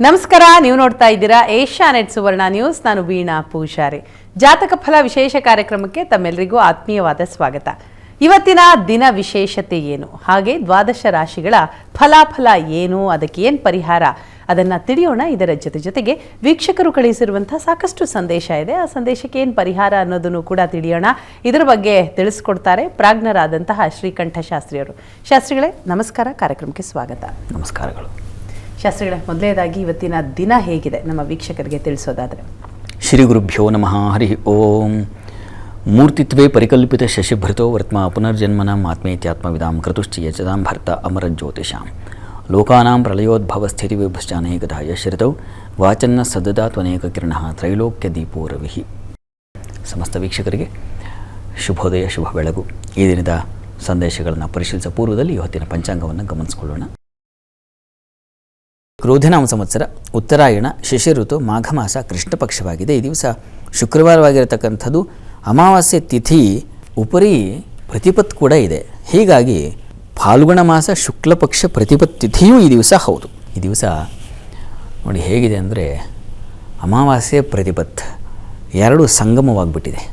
ನಮಸ್ಕಾರ, ನೀವು ನೋಡ್ತಾ ಇದ್ದೀರಾ ಏಷ್ಯಾನೆಟ್ ಸುವರ್ಣ ನ್ಯೂಸ್. ನಾನು ವೀಣಾ ಪೂಜಾರಿ. ಜಾತಕ ಫಲ ವಿಶೇಷ ಕಾರ್ಯಕ್ರಮಕ್ಕೆ ತಮ್ಮೆಲ್ಲರಿಗೂ ಆತ್ಮೀಯವಾದ ಸ್ವಾಗತ. ಇವತ್ತಿನ ದಿನ ವಿಶೇಷತೆ ಏನು, ಹಾಗೆ ದ್ವಾದಶ ರಾಶಿಗಳ ಫಲಾಫಲ ಏನು, ಅದಕ್ಕೆ ಏನು ಪರಿಹಾರ, ಅದನ್ನು ತಿಳಿಯೋಣ. ಇದರ ಜೊತೆಗೆ ವೀಕ್ಷಕರು ಕಳಿಸಿರುವಂತಹ ಸಾಕಷ್ಟು ಸಂದೇಶ ಇದೆ. ಆ ಸಂದೇಶಕ್ಕೆ ಏನು ಪರಿಹಾರ ಅನ್ನೋದನ್ನು ಕೂಡ ತಿಳಿಯೋಣ. ಇದರ ಬಗ್ಗೆ ತಿಳಿಸ್ಕೊಡ್ತಾರೆ ಪ್ರಾಜ್ಞರಾದಂತಹ ಶ್ರೀಕಂಠ ಶಾಸ್ತ್ರಿಯವರು. ಶಾಸ್ತ್ರಿಗಳೇ ನಮಸ್ಕಾರ, ಕಾರ್ಯಕ್ರಮಕ್ಕೆ ಸ್ವಾಗತ. ನಮಸ್ಕಾರಗಳು. ಶಾಸ್ತ್ರಿಗಳೇ, ಮೊದಲನೇದಾಗಿ ಇವತ್ತಿನ ದಿನ ಹೇಗಿದೆ ನಮ್ಮ ವೀಕ್ಷಕರಿಗೆ ತಿಳಿಸೋದಾದರೆ? ಶ್ರೀ ಗುರುಭ್ಯೋ ನಮಃ. ಹರಿ ಓಂ. ಮೂರ್ತಿತ್ವೇ ಪರಿಕಲ್ಪಿತ ಶಶಿಭೃತೋ ವರ್ತ್ಮ ಪುನರ್ಜನ್ಮನ ಆತ್ಮೇತ್ಯಾತ್ಮವಿದಾಂ ಕೃತುಶ್ಚ ಯಜದಾಂ ಭರ್ತ ಅಮರಜ್ಯೋತಿಷಾಂ ಲೋಕಾನಾಂ ಪ್ರಳಯೋದ್ಭವ ಸ್ಥಿತಿ ವಿಭಶ್ಚಾನೇಕಧಾ ಯಶ್ರಿತೌ ವಾಚನ್ನ ಸದದಾ ತ್ವನೇಕ ಕಿರಣ ತ್ರೈಲೋಕ್ಯ ದೀಪೋ ರವಿಹಿ. ಸಮಸ್ತ ವೀಕ್ಷಕರಿಗೆ ಶುಭೋದಯ, ಶುಭ ಬೆಳಗು. ಈ ದಿನದ ಸಂದೇಶಗಳನ್ನು ಪರಿಶೀಲಿಸುವ ಪೂರ್ವದಲ್ಲಿ ಇವತ್ತಿನ ಪಂಚಾಂಗವನ್ನು ಗಮನಿಸಿಕೊಳ್ಳೋಣ. ಕ್ರೋಧನಾಮ ಸಂವತ್ಸರ, ಉತ್ತರಾಯಣ, ಶಿಶಿರ ಋತು, ಮಾಘ ಮಾಸ, ಕೃಷ್ಣ ಪಕ್ಷವಾಗಿದೆ. ಈ ದಿವಸ ಶುಕ್ರವಾರವಾಗಿರತಕ್ಕಂಥದ್ದು. ಅಮಾವಾಸ್ಯೆ ತಿಥಿ ಉಪರಿ ಪ್ರತಿಪತ್ ಕೂಡ ಇದೆ. ಹೀಗಾಗಿ ಫಾಲ್ಗುಣ ಮಾಸ ಶುಕ್ಲ ಪಕ್ಷ ಪ್ರತಿಪತ್ ತಿಥಿಯೂ ಈ ದಿವಸ ಹೌದು. ಈ ದಿವಸ ನೋಡಿ ಹೇಗಿದೆ ಅಂದರೆ, ಅಮಾವಾಸ್ಯೆ ಪ್ರತಿಪತ್ ಎರಡು ಸಂಗಮವಾಗಿಬಿಟ್ಟಿದೆ.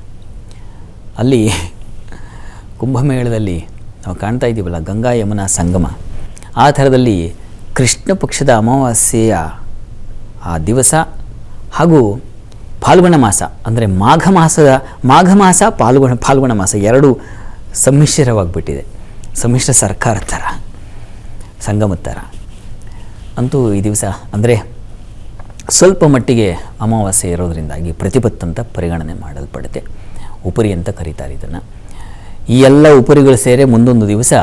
ಅಲ್ಲಿ ಕುಂಭಮೇಳದಲ್ಲಿ ನಾವು ಕಾಣ್ತಾ ಇದ್ದೀವಲ್ಲ, ಗಂಗಾ ಯಮುನಾ ಸಂಗಮ. ಆ ಥರದಲ್ಲಿ ಕೃಷ್ಣ ಪಕ್ಷದ ಅಮಾವಾಸ್ಯೆಯ ಆ ದಿವಸ ಹಾಗೂ ಫಾಲ್ಗುಣ ಮಾಸ ಅಂದರೆ ಮಾಘ ಮಾಸ ಫಾಲ್ಗುಣ ಮಾಸ ಎರಡು ಸಮ್ಮಿಶ್ರವಾಗಿಬಿಟ್ಟಿದೆ. ಸಮ್ಮಿಶ್ರ ಸರ್ಕಾರ ಥರ, ಸಂಗಮದ ಥರ. ಅಂತೂ ಈ ದಿವಸ ಅಂದರೆ ಸ್ವಲ್ಪ ಮಟ್ಟಿಗೆ ಅಮಾವಾಸ್ಯೆ ಇರೋದರಿಂದಾಗಿ ಪ್ರತಿಪತ್ ಅಂತ ಪರಿಗಣನೆ ಮಾಡಲ್ಪಡುತ್ತೆ. ಉಪರಿ ಅಂತ ಕರೀತಾರೆ ಇದನ್ನು. ಈ ಎಲ್ಲ ಉಪರಿಗಳು ಸೇರಿ ಮುಂದೊಂದು ದಿವಸ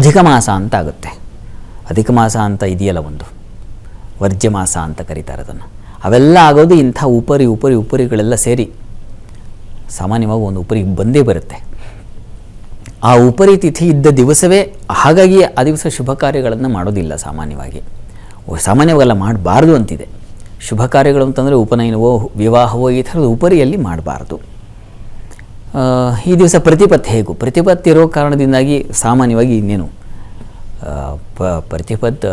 ಅಧಿಕ ಮಾಸ ಅಂತ ಆಗುತ್ತೆ. ಅಧಿಕ ಮಾಸ ಅಂತ ಇದೆಯಲ್ಲ, ಒಂದು ವರ್ಜ್ಯ ಮಾಸ ಅಂತ ಕರೀತಾರೆ ಅದನ್ನು. ಅವೆಲ್ಲ ಆಗೋದು ಇಂಥ ಉಪರಿಗಳೆಲ್ಲ ಸೇರಿ ಸಾಮಾನ್ಯವಾಗಿ ಒಂದು ಉಪರಿಗೆ ಬಂದೇ ಬರುತ್ತೆ. ಆ ಉಪರಿ ತಿಥಿ ಇದ್ದ ದಿವಸವೇ, ಹಾಗಾಗಿ ಆ ದಿವಸ ಶುಭ ಕಾರ್ಯಗಳನ್ನು ಮಾಡೋದಿಲ್ಲ. ಸಾಮಾನ್ಯವಾಗೆಲ್ಲ ಮಾಡಬಾರ್ದು ಅಂತಿದೆ. ಶುಭ ಕಾರ್ಯಗಳು ಅಂತಂದರೆ ಉಪನಯನವೋ ವಿವಾಹವೋ ಈ ಥರದ ಉಪರಿಯಲ್ಲಿ ಮಾಡಬಾರ್ದು. ಈ ದಿವಸ ಪ್ರತಿಪತ್ ಇರೋ ಕಾರಣದಿಂದಾಗಿ ಸಾಮಾನ್ಯವಾಗಿ ಇನ್ನೇನು ಪ್ರತಿಪತ್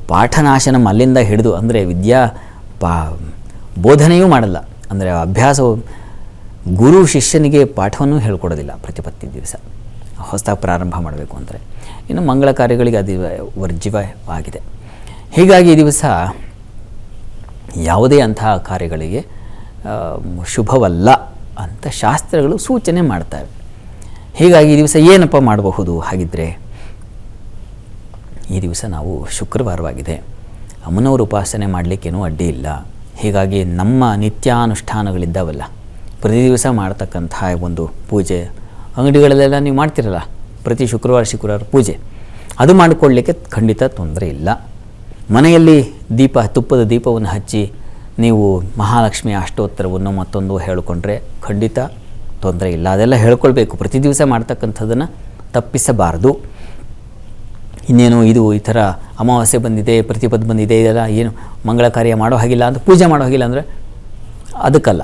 ಪಾಠನಾಶನಂ ಅಲ್ಲಿಂದ ಹಿಡಿದು ಅಂದರೆ ಬೋಧನೆಯೂ ಮಾಡಲ್ಲ. ಅಂದರೆ ಅಭ್ಯಾಸವು ಗುರು ಶಿಷ್ಯನಿಗೆ ಪಾಠವನ್ನು ಹೇಳ್ಕೊಡೋದಿಲ್ಲ ಪ್ರತಿಪತ್ತಿ ದಿವಸ. ಹೊಸದಾಗಿ ಪ್ರಾರಂಭ ಮಾಡಬೇಕು ಅಂದರೆ ಇನ್ನು ಮಂಗಳ ಕಾರ್ಯಗಳಿಗೆ ಅದು ವರ್ಜ್ಯವಾಗಿದೆ. ಹೀಗಾಗಿ ಈ ದಿವಸ ಯಾವುದೇ ಅಂತಹ ಕಾರ್ಯಗಳಿಗೆ ಶುಭವಲ್ಲ ಅಂತ ಶಾಸ್ತ್ರಗಳು ಸೂಚನೆ ಮಾಡ್ತವೆ. ಹೀಗಾಗಿ ಈ ದಿವಸ ಏನಪ್ಪ ಮಾಡಬಹುದು? ಹಾಗಿದ್ದರೆ ಈ ದಿವಸ ನಾವು ಶುಕ್ರವಾರವಾಗಿದೆ, ಅಮ್ಮನವ್ರ ಉಪಾಸನೆ ಮಾಡಲಿಕ್ಕೇನೂ ಅಡ್ಡಿ ಇಲ್ಲ. ಹೀಗಾಗಿ ನಮ್ಮ ನಿತ್ಯಾನುಷ್ಠಾನಗಳಿದ್ದಾವಲ್ಲ, ಪ್ರತಿ ದಿವಸ ಮಾಡ್ತಕ್ಕಂತಹ ಒಂದು ಪೂಜೆ, ಅಂಗಡಿಗಳಲ್ಲೆಲ್ಲ ನೀವು ಮಾಡ್ತಿರಲ್ಲ ಪ್ರತಿ ಶುಕ್ರವಾರ ಪೂಜೆ, ಅದು ಮಾಡಿಕೊಳ್ಳಲಿಕ್ಕೆ ಖಂಡಿತ ತೊಂದರೆ ಇಲ್ಲ. ಮನೆಯಲ್ಲಿ ತುಪ್ಪದ ದೀಪವನ್ನು ಹಚ್ಚಿ ನೀವು ಮಹಾಲಕ್ಷ್ಮಿ ಅಷ್ಟೋತ್ತರವನ್ನು ಮತ್ತೊಂದು ಹೇಳಿಕೊಂಡ್ರೆ ಖಂಡಿತ ತೊಂದರೆ ಇಲ್ಲ. ಅದೆಲ್ಲ ಹೇಳ್ಕೊಳ್ಬೇಕು. ಪ್ರತಿ ದಿವಸ ಮಾಡ್ತಕ್ಕಂಥದ್ದನ್ನು ತಪ್ಪಿಸಬಾರ್ದು. ಇನ್ನೇನು ಇದು ಈ ಥರ ಅಮಾವಾಸ್ಯೆ ಬಂದಿದೆ, ಪ್ರತಿಪದ್ ಬಂದಿದೆ, ಇದೆಲ್ಲ ಏನು ಮಂಗಳ ಕಾರ್ಯ ಮಾಡೋ ಹಾಗಿಲ್ಲ ಅಂತ, ಪೂಜೆ ಮಾಡೋ ಹಾಗಿಲ್ಲ ಅಂದರೆ ಅದಕ್ಕಲ್ಲ.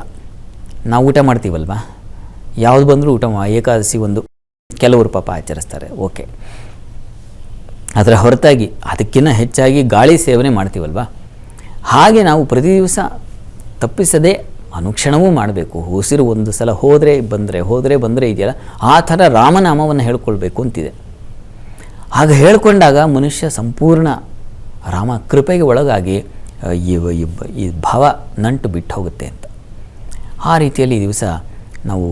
ನಾವು ಊಟ ಮಾಡ್ತೀವಲ್ವ, ಯಾವುದು ಬಂದರೂ ಊಟ ಏಕಾದಶಿ ಒಂದು ಕೆಲವರು ಪಾಪ ಆಚರಿಸ್ತಾರೆ, ಓಕೆ. ಅದರ ಹೊರತಾಗಿ ಅದಕ್ಕಿಂತ ಹೆಚ್ಚಾಗಿ ಗಾಳಿ ಸೇವನೆ ಮಾಡ್ತೀವಲ್ವ, ಹಾಗೆ ನಾವು ಪ್ರತಿ ದಿವಸ ತಪ್ಪಿಸದೆ ಅನುಕ್ಷಣವೂ ಮಾಡಬೇಕು. ಉಸಿರು ಒಂದು ಸಲ ಹೋದರೆ ಬಂದರೆ ಇದೆಯಲ್ಲ, ಆ ಥರ ರಾಮನಾಮವನ್ನು ಹೇಳ್ಕೊಳ್ಬೇಕು ಅಂತಿದೆ. ಆಗ ಹೇಳ್ಕೊಂಡಾಗ ಮನುಷ್ಯ ಸಂಪೂರ್ಣ ರಾಮ ಕೃಪೆಗೆ ಒಳಗಾಗಿ ಈ ಭಾವ ನಂಟು ಬಿಟ್ಟು ಹೋಗುತ್ತೆ ಅಂತ. ಆ ರೀತಿಯಲ್ಲಿ ಈ ದಿವಸ ನಾವು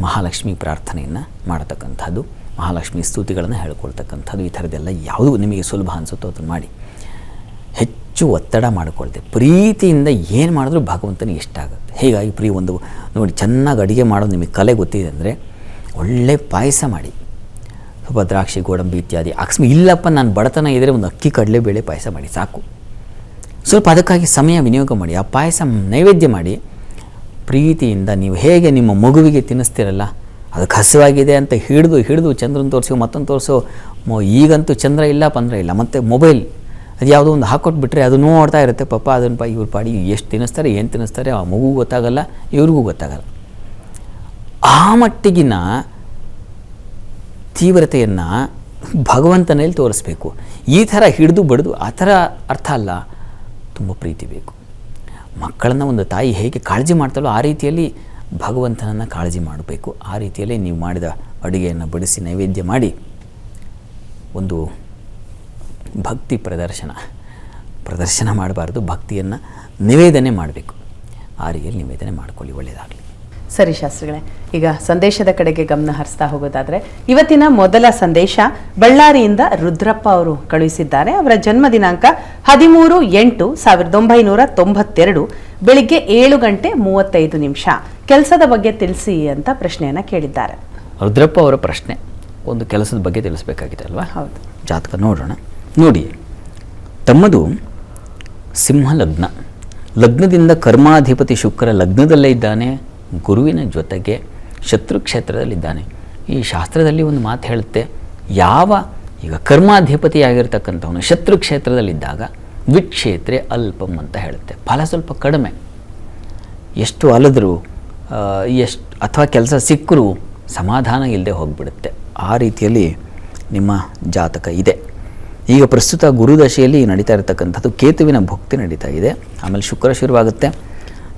ಮಹಾಲಕ್ಷ್ಮಿ ಪ್ರಾರ್ಥನೆಯನ್ನು ಮಾಡತಕ್ಕಂಥದ್ದು, ಮಹಾಲಕ್ಷ್ಮಿ ಸ್ತುತಿಗಳನ್ನು ಹೇಳ್ಕೊಳ್ತಕ್ಕಂಥದ್ದು, ಈ ಥರದ್ದೆಲ್ಲ ಯಾವುದು ನಿಮಗೆ ಸುಲಭ ಅನಿಸುತ್ತೋ ಅದನ್ನು ಮಾಡಿ. ಹೆಚ್ಚು ಒತ್ತಡ ಮಾಡಿಕೊಳ್ತೆ ಪ್ರೀತಿಯಿಂದ ಏನು ಮಾಡಿದ್ರೂ ಭಗವಂತನಿಗೆ ಇಷ್ಟ ಆಗುತ್ತೆ. ಹೀಗಾಗಿ ಒಂದು ನೋಡಿ, ಚೆನ್ನಾಗಿ ಅಡುಗೆ ಮಾಡೋದು ನಿಮಗೆ ಕಲೆ ಗೊತ್ತಿದೆ ಅಂದರೆ ಒಳ್ಳೆ ಪಾಯಸ ಮಾಡಿ, ಸ್ವಲ್ಪ ದ್ರಾಕ್ಷಿ, ಗೋಡಂಬಿ ಇತ್ಯಾದಿ. ಇಲ್ಲಪ್ಪ ನಾನು ಬಡತನ ಇದ್ದರೆ ಒಂದು ಅಕ್ಕಿ ಕಡಲೆಬೇಳೆ ಪಾಯಸ ಮಾಡಿ ಸಾಕು. ಸ್ವಲ್ಪ ಅದಕ್ಕಾಗಿ ಸಮಯ ವಿನಿಯೋಗ ಮಾಡಿ, ಆ ಪಾಯಸ ನೈವೇದ್ಯ ಮಾಡಿ ಪ್ರೀತಿಯಿಂದ ನೀವು ಹೇಗೆ ನಿಮ್ಮ ಮಗುವಿಗೆ ತಿನ್ನಿಸ್ತೀರಲ್ಲ, ಅದಕ್ಕೆ ಹಸಿವಾಗಿದೆ ಅಂತ ಹಿಡಿದು ಚಂದ್ರನ ತೋರಿಸೋ ಮತ್ತೊಂದು ತೋರಿಸೋ. ಈಗಂತೂ ಚಂದ್ರ ಇಲ್ಲ, ಪಂದ್ರ ಇಲ್ಲ, ಮತ್ತು ಮೊಬೈಲ್ ಅದು ಯಾವುದೋ ಒಂದು ಹಾಕ್ಕೊಟ್ಬಿಟ್ರೆ ಅದು ನೋಡ್ತಾ ಇರುತ್ತೆ ಪಾಪ. ಅದನ್ನು ಇವ್ರ ಪಾಡಿ ಎಷ್ಟು ತಿನ್ನಿಸ್ತಾರೆ, ಏನು ತಿನ್ನಿಸ್ತಾರೆ, ಆ ಮಗುಗೂ ಗೊತ್ತಾಗಲ್ಲ, ಇವ್ರಿಗೂ ಗೊತ್ತಾಗಲ್ಲ. ಆ ಮಟ್ಟಿಗಿನ ತೀವ್ರತೆಯನ್ನು ಭಗವಂತನಲ್ಲಿ ತೋರಿಸ್ಬೇಕು. ಈ ಥರ ಹಿಡಿದು ಬಡಿದು ಆ ಥರ ಅರ್ಥ ಅಲ್ಲ. ತುಂಬ ಪ್ರೀತಿ ಬೇಕು. ಮಕ್ಕಳನ್ನು ಒಂದು ತಾಯಿ ಹೇಗೆ ಕಾಳಜಿ ಮಾಡ್ತಾಳೋ ಆ ರೀತಿಯಲ್ಲಿ ಭಗವಂತನನ್ನು ಕಾಳಜಿ ಮಾಡಬೇಕು. ಆ ರೀತಿಯಲ್ಲಿ ನೀವು ಮಾಡಿದ ಅಡುಗೆಯನ್ನು ಬಡಿಸಿ ನೈವೇದ್ಯ ಮಾಡಿ ಒಂದು ಭಕ್ತಿ ಪ್ರದರ್ಶನ ಮಾಡಬಾರ್ದು, ಭಕ್ತಿಯನ್ನು ನಿವೇದನೆ ಮಾಡಬೇಕು. ಆ ರೀತಿಯಲ್ಲಿ ನಿವೇದನೆ ಮಾಡಿಕೊಳ್ಳಿ, ಒಳ್ಳೆಯದಾಗಲಿ. ಸರಿ ಶಾಸ್ತ್ರಿಗಳೇ, ಈಗ ಸಂದೇಶದ ಕಡೆಗೆ ಗಮನ ಹರಿಸ್ತಾ ಹೋಗೋದಾದರೆ ಇವತ್ತಿನ ಮೊದಲ ಸಂದೇಶ ಬಳ್ಳಾರಿಯಿಂದ ರುದ್ರಪ್ಪ ಅವರು ಕಳುಹಿಸಿದ್ದಾರೆ. ಅವರ ಜನ್ಮ ದಿನಾಂಕ 13/8/1992 ಬೆಳಿಗ್ಗೆ 7:35. ಕೆಲಸದ ಬಗ್ಗೆ ತಿಳಿಸಿ ಅಂತ ಪ್ರಶ್ನೆಯನ್ನು ಕೇಳಿದ್ದಾರೆ. ರುದ್ರಪ್ಪ ಅವರ ಪ್ರಶ್ನೆ ಒಂದು ಕೆಲಸದ ಬಗ್ಗೆ ತಿಳಿಸ್ಬೇಕಾಗಿದೆ ಅಲ್ವಾ? ಹೌದು. ಜಾತಕ ನೋಡೋಣ. ನೋಡಿ, ತಮ್ಮದು ಸಿಂಹ ಲಗ್ನ. ಲಗ್ನದಿಂದ ಕರ್ಮಾಧಿಪತಿ ಶುಕ್ರ ಲಗ್ನದಲ್ಲೇ ಇದ್ದಾನೆ, ಗುರುವಿನ ಜೊತೆಗೆ ಶತ್ರು ಕ್ಷೇತ್ರದಲ್ಲಿದ್ದಾನೆ. ಈ ಶಾಸ್ತ್ರದಲ್ಲಿ ಒಂದು ಮಾತು ಹೇಳುತ್ತೆ, ಈಗ ಕರ್ಮಾಧಿಪತಿಯಾಗಿರ್ತಕ್ಕಂಥವನು ಶತ್ರು ಕ್ಷೇತ್ರದಲ್ಲಿದ್ದಾಗ ವಿಕ್ಷೇತ್ರೆ ಅಲ್ಪಂ ಅಂತ ಹೇಳುತ್ತೆ. ಫಲ ಸ್ವಲ್ಪ ಕಡಿಮೆ, ಎಷ್ಟು ಅಲದ್ರು ಅಥವಾ ಕೆಲಸ ಸಿಕ್ಕರೂ ಸಮಾಧಾನ ಇಲ್ಲದೆ ಹೋಗಿಬಿಡುತ್ತೆ. ಆ ರೀತಿಯಲ್ಲಿ ನಿಮ್ಮ ಜಾತಕ ಇದೆ. ಈಗ ಪ್ರಸ್ತುತ ಗುರುದಶೆಯಲ್ಲಿ ನಡೀತಾ ಇರತಕ್ಕಂಥದ್ದು ಕೇತುವಿನ ಭುಕ್ತಿ ನಡೀತಾ ಇದೆ. ಆಮೇಲೆ ಶುಕ್ರ ಶುರುವಾಗುತ್ತೆ.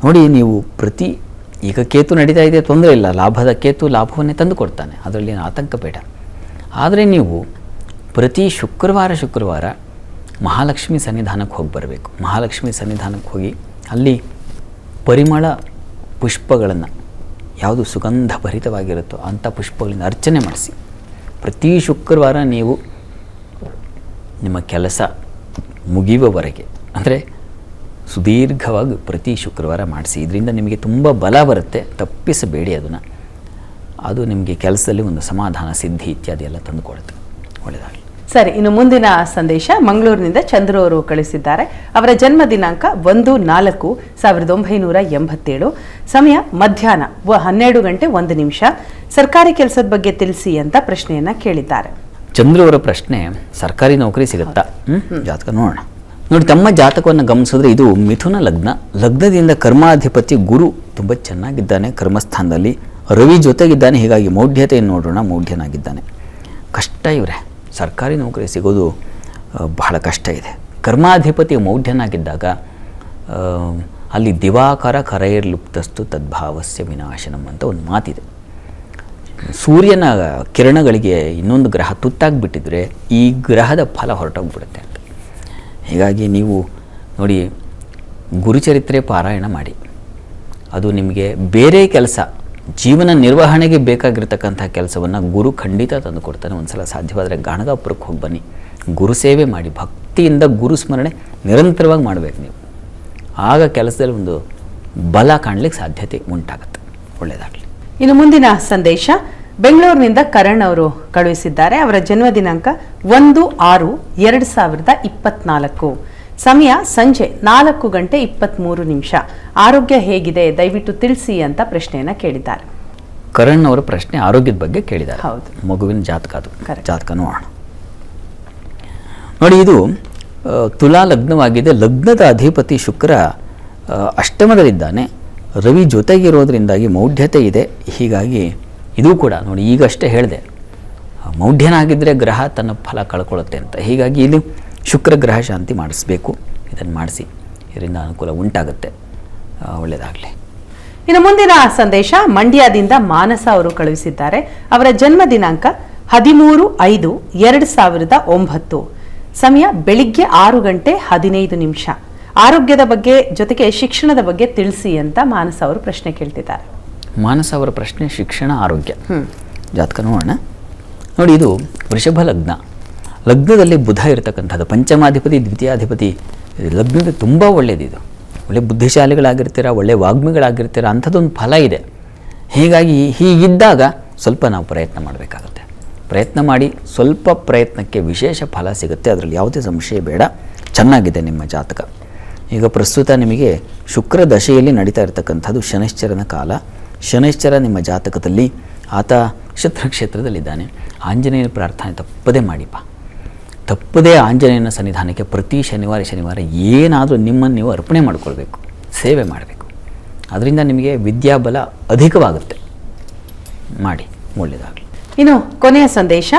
ನೋಡಿ, ನೀವು ಈಗ ಕೇತು ನಡೀತಾ ಇದೆ, ತೊಂದರೆ ಇಲ್ಲ. ಲಾಭದ ಕೇತು ಲಾಭವನ್ನೇ ತಂದು ಕೊಡ್ತಾನೆ, ಅದರಲ್ಲಿ ಆತಂಕ ಬೇಡ. ಆದರೆ ನೀವು ಪ್ರತಿ ಶುಕ್ರವಾರ ಮಹಾಲಕ್ಷ್ಮಿ ಸನ್ನಿಧಾನಕ್ಕೆ ಹೋಗಿ ಬರಬೇಕು. ಮಹಾಲಕ್ಷ್ಮಿ ಸನ್ನಿಧಾನಕ್ಕೆ ಹೋಗಿ ಅಲ್ಲಿ ಪರಿಮಳ ಪುಷ್ಪಗಳನ್ನು, ಯಾವುದು ಸುಗಂಧ ಭರಿತವಾಗಿರುತ್ತೋ ಅಂಥ ಪುಷ್ಪಗಳಿಂದ ಅರ್ಚನೆ ಮಾಡಿಸಿ. ಪ್ರತಿ ಶುಕ್ರವಾರ ನೀವು ನಿಮ್ಮ ಕೆಲಸ ಮುಗಿಯುವವರೆಗೆ, ಅಂದರೆ ಸುದೀರ್ಘವಾಗಿ ಪ್ರತಿ ಶುಕ್ರವಾರ ಮಾಡಿಸಿ. ಇದರಿಂದ ನಿಮಗೆ ತುಂಬ ಬಲ ಬರುತ್ತೆ, ತಪ್ಪಿಸಬೇಡಿ ಅದನ್ನು. ಅದು ನಿಮಗೆ ಕೆಲಸದಲ್ಲಿ ಒಂದು ಸಮಾಧಾನ, ಸಿದ್ಧಿ ಇತ್ಯಾದಿ ಎಲ್ಲ ತಂದುಕೊಡುತ್ತೆ. ಒಳ್ಳೆಯದಾಗಲಿ. ಸರಿ, ಇನ್ನು ಮುಂದಿನ ಸಂದೇಶ ಮಂಗಳೂರಿನಿಂದ ಚಂದ್ರು ಅವರು ಕಳಿಸಿದ್ದಾರೆ. ಅವರ ಜನ್ಮ ದಿನಾಂಕ 1/4/1987. ಸಮಯ ಮಧ್ಯಾಹ್ನ 12:01. ಸರ್ಕಾರಿ ಕೆಲಸದ ಬಗ್ಗೆ ತಿಳಿಸಿ ಅಂತ ಪ್ರಶ್ನೆಯನ್ನ ಕೇಳಿದ್ದಾರೆ. ಚಂದ್ರು ಅವರ ಪ್ರಶ್ನೆ, ಸರ್ಕಾರಿ ನೌಕರಿ ಸಿಗುತ್ತಾ? ಜಾತಕ ನೋಡೋಣ. ನೋಡಿ, ತಮ್ಮ ಜಾತಕವನ್ನು ಗಮನಿಸಿದ್ರೆ ಇದು ಮಿಥುನ ಲಗ್ನ. ಲಗ್ನದಿಂದ ಕರ್ಮಾಧಿಪತಿ ಗುರು ತುಂಬ ಚೆನ್ನಾಗಿದ್ದಾನೆ, ಕರ್ಮಸ್ಥಾನದಲ್ಲಿ ರವಿ ಜೊತೆಗಿದ್ದಾನೆ. ಹೀಗಾಗಿ ಮೌಢ್ಯತೆಯನ್ನು ನೋಡೋಣ, ಮೌಢ್ಯನಾಗಿದ್ದಾನೆ. ಕಷ್ಟ ಇವರೇ, ಸರ್ಕಾರಿ ನೌಕರಿ ಸಿಗೋದು ಬಹಳ ಕಷ್ಟ ಇದೆ. ಕರ್ಮಾಧಿಪತಿ ಮೌಢ್ಯನಾಗಿದ್ದಾಗ ಅಲ್ಲಿ ದಿವಾಕರ ಕರೈರ್ಲುಪ್ತಸ್ತು ತದ್ಭಾವಸ್ಯ ವಿನಾಶನಂ ಅಂತ ಒಂದು ಮಾತಿದೆ. ಸೂರ್ಯನ ಕಿರಣಗಳಿಗೆ ಇನ್ನೊಂದು ಗ್ರಹ ತುತ್ತಾಗಿಬಿಟ್ಟಿದ್ರೆ ಈ ಗ್ರಹದ ಫಲ ಹೊರಟೋಗ್ಬಿಡುತ್ತೆ ಅಂತ. ಹೀಗಾಗಿ ನೀವು ನೋಡಿ, ಗುರುಚರಿತ್ರೆ ಪಾರಾಯಣ ಮಾಡಿ. ಅದು ನಿಮಗೆ ಬೇರೆ ಕೆಲಸ, ಜೀವನ ನಿರ್ವಹಣೆಗೆ ಬೇಕಾಗಿರ್ತಕ್ಕಂಥ ಕೆಲಸವನ್ನು ಗುರು ಖಂಡಿತ ತಂದು ಕೊಡ್ತಾನೆ. ಒಂದು ಸಲ ಸಾಧ್ಯವಾದರೆ ಗಾಣಗಾಪುರಕ್ಕೆ ಹೋಗಿ ಬನ್ನಿ, ಗುರು ಸೇವೆ ಮಾಡಿ, ಭಕ್ತಿಯಿಂದ ಗುರು ಸ್ಮರಣೆ ನಿರಂತರವಾಗಿ ಮಾಡಬೇಕು ನೀವು. ಆಗ ಕೆಲಸದಲ್ಲಿ ಒಂದು ಬಲ ಕಾಣಲಿಕ್ಕೆ ಸಾಧ್ಯತೆ ಉಂಟಾಗುತ್ತೆ. ಒಳ್ಳೆಯದಾಗಲಿ. ಇನ್ನು ಮುಂದಿನ ಸಂದೇಶ ಬೆಂಗಳೂರಿನಿಂದ ಕರಣ್ ಅವರು ಕಳುಹಿಸಿದ್ದಾರೆ. ಅವರ ಜನ್ಮ ದಿನಾಂಕ 1/6/2024. ಸಮಯ ಸಂಜೆ 4:23. ಆರೋಗ್ಯ ಹೇಗಿದೆ, ದಯವಿಟ್ಟು ತಿಳಿಸಿ ಅಂತ ಪ್ರಶ್ನೆಯನ್ನ ಕೇಳಿದ್ದಾರೆ. ಕರಣ್ ಅವರ ಪ್ರಶ್ನೆ ಆರೋಗ್ಯದ ಬಗ್ಗೆ ಕೇಳಿದ್ದಾರೆ. ಹೌದು, ಮಗುವಿನ ಜಾತಕ ಅದು. ಜಾತಕ ನೋಡೋಣ. ನೋಡಿ, ಇದು ತುಲಾ ಲಗ್ನವಾಗಿದೆ. ಲಗ್ನದ ಅಧಿಪತಿ ಶುಕ್ರ ಅಷ್ಟಮದಲ್ಲಿದ್ದಾನೆ, ರವಿ ಜೊತೆಗಿರೋದ್ರಿಂದಾಗಿ ಮೌಢ್ಯತೆ ಇದೆ. ಹೀಗಾಗಿ ಇದು ಕೂಡ ನೋಡಿ, ಈಗಷ್ಟೇ ಹೇಳಿದೆ, ಮೌಢ್ಯನಾಗಿದ್ದರೆ ಗ್ರಹ ತನ್ನ ಫಲ ಕಳ್ಕೊಳ್ಳುತ್ತೆ ಅಂತ. ಹೀಗಾಗಿ ಇಲ್ಲಿ ಶುಕ್ರ ಗ್ರಹ ಶಾಂತಿ ಮಾಡಿಸ್ಬೇಕು. ಇದನ್ನು ಮಾಡಿಸಿ, ಇದರಿಂದ ಅನುಕೂಲ ಉಂಟಾಗುತ್ತೆ. ಒಳ್ಳೆಯದಾಗಲಿ. ಇನ್ನು ಮುಂದಿನ ಸಂದೇಶ ಮಂಡ್ಯದಿಂದ ಮಾನಸ ಅವರು ಕಳುಹಿಸಿದ್ದಾರೆ. ಅವರ ಜನ್ಮ ದಿನಾಂಕ 13/5/2009. ಸಮಯ ಬೆಳಿಗ್ಗೆ 6:15. ಆರೋಗ್ಯದ ಬಗ್ಗೆ ಜೊತೆಗೆ ಶಿಕ್ಷಣದ ಬಗ್ಗೆ ತಿಳಿಸಿ ಅಂತ ಮಾನಸ ಅವರು ಪ್ರಶ್ನೆ ಕೇಳ್ತಿದ್ದಾರೆ. ಮಾನಸ ಅವರ ಪ್ರಶ್ನೆ ಶಿಕ್ಷಣ, ಆರೋಗ್ಯ. ಜಾತಕ ನೋಡೋಣ. ನೋಡಿ, ಇದು ವೃಷಭ ಲಗ್ನ. ಲಗ್ನದಲ್ಲಿ ಬುಧ ಇರತಕ್ಕಂಥದ್ದು, ಪಂಚಮಾಧಿಪತಿ ದ್ವಿತೀಯಾಧಿಪತಿ. ಲಗ್ನದ ತುಂಬ ಒಳ್ಳೆಯದಿದು. ಒಳ್ಳೆ ಬುದ್ಧಿಶಾಲಿಗಳಾಗಿರ್ತೀರ, ಒಳ್ಳೆ ವಾಗ್ಮಿಗಳಾಗಿರ್ತೀರ, ಅಂಥದ್ದೊಂದು ಫಲ ಇದೆ. ಹೀಗಾಗಿ ಹೀಗಿದ್ದಾಗ ಸ್ವಲ್ಪ ನಾವು ಪ್ರಯತ್ನ ಮಾಡಬೇಕಾಗುತ್ತೆ. ಪ್ರಯತ್ನ ಮಾಡಿ, ಸ್ವಲ್ಪ ಪ್ರಯತ್ನಕ್ಕೆ ವಿಶೇಷ ಫಲ ಸಿಗುತ್ತೆ, ಅದರಲ್ಲಿ ಯಾವುದೇ ಸಂಶಯ ಬೇಡ. ಚೆನ್ನಾಗಿದೆ ನಿಮ್ಮ ಜಾತಕ. ಈಗ ಪ್ರಸ್ತುತ ನಿಮಗೆ ಶುಕ್ರ ದಶೆಯಲ್ಲಿ ನಡೀತಾ ಇರತಕ್ಕಂಥದ್ದು ಶನೈಶ್ಚರನ ಕಾಲ. ಶನೈಶ್ಚರ ನಿಮ್ಮ ಜಾತಕದಲ್ಲಿ ಆತ ಶತ್ರು ಕ್ಷೇತ್ರದಲ್ಲಿದ್ದಾನೆ. ಆಂಜನೇಯನ ಪ್ರಾರ್ಥನೆ ತಪ್ಪದೇ ಮಾಡಿಪ್ಪ. ತಪ್ಪದೇ ಆಂಜನೇಯನ ಸನ್ನಿಧಾನಕ್ಕೆ ಪ್ರತಿ ಶನಿವಾರ ಏನಾದರೂ ನಿಮ್ಮನ್ನು ನೀವು ಅರ್ಪಣೆ ಮಾಡಿಕೊಳ್ಬೇಕು, ಸೇವೆ ಮಾಡಬೇಕು. ಅದರಿಂದ ನಿಮಗೆ ವಿದ್ಯಾಬಲ ಅಧಿಕವಾಗುತ್ತೆ. ಮಾಡಿ, ಒಳ್ಳೆಯದಾಗಲಿ. ಇನ್ನು ಕೊನೆಯ ಸಂದೇಶ